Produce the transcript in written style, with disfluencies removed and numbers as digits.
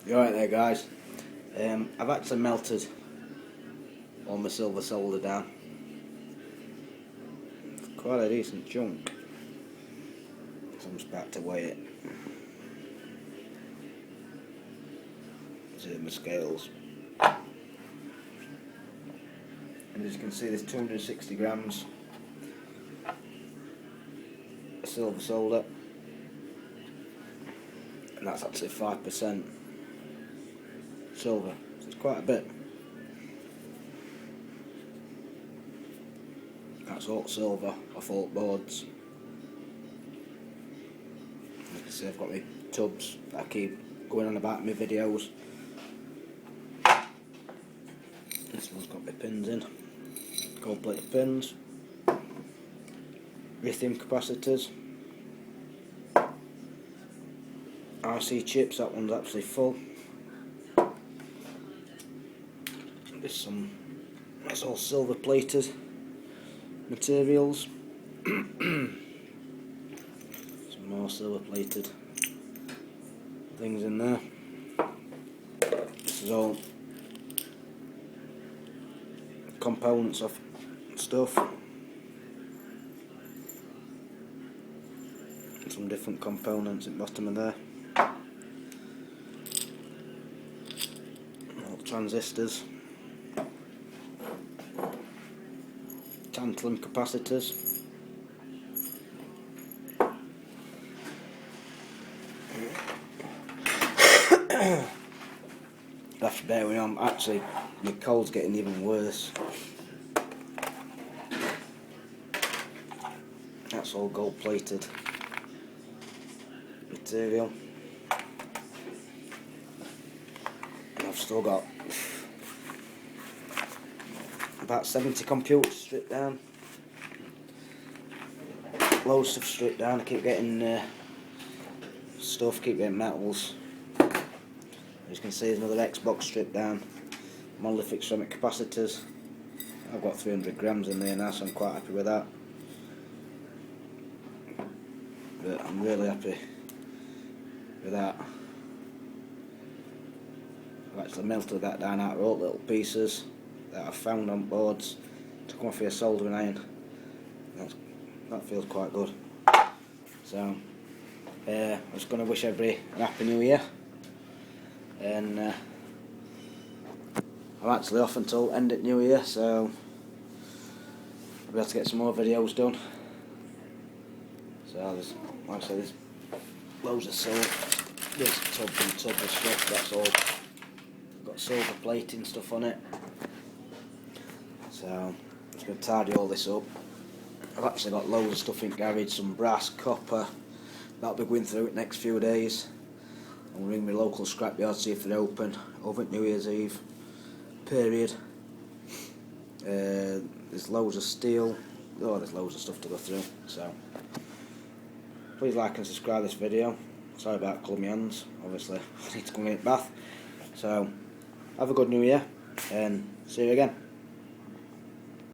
You alright there, guys? I've actually melted all my silver solder down. Quite a decent chunk. So I'm just about to weigh it. See my scales. And as you can see, there's 260 grams of silver solder. And that's actually 5% silver, so it's quite a bit. That's all silver off all boards. You can see I've got my tubs that I keep going on about in my videos. This one's got my pins in, gold plated pins, lithium capacitors, RC chips, that one's actually full. That's all silver plated materials. Some more silver plated things in there. This is all components of stuff. Some different components at the bottom of there. All transistors. Tantalum capacitors. That's bear with me, actually my cold's getting even worse. That's all gold plated material. And I've still got about 70 computers stripped down. Loads of stuff stripped down. I keep getting stuff, keep getting metals. As you can see, there's another Xbox stripped down. Monolithic ceramic capacitors. I've got 300 grams in there now, so I'm quite happy with that. But I'm really happy with that. I've actually melted that down out of all little pieces that I've found on boards. Took them off with a soldering iron. That feels quite good. So, I was going to wish everybody a happy new year. And I'm actually off until end of New Year, so I'll be able to get some more videos done. So there's, like I said, there's loads of silver. There's tub and tub of stuff. That's all got silver plating stuff on it. So I'm just going to tidy all this up. I've actually got loads of stuff in garage, some brass, copper. That'll be going through it next few days. I'll ring my local scrapyard, see if they're open over at New Year's Eve period. There's loads of steel. Oh, there's loads of stuff to go through. So please like and subscribe this video. Sorry about clummy hands. Obviously I need to go and get a bath. So have a good New Year and see you again.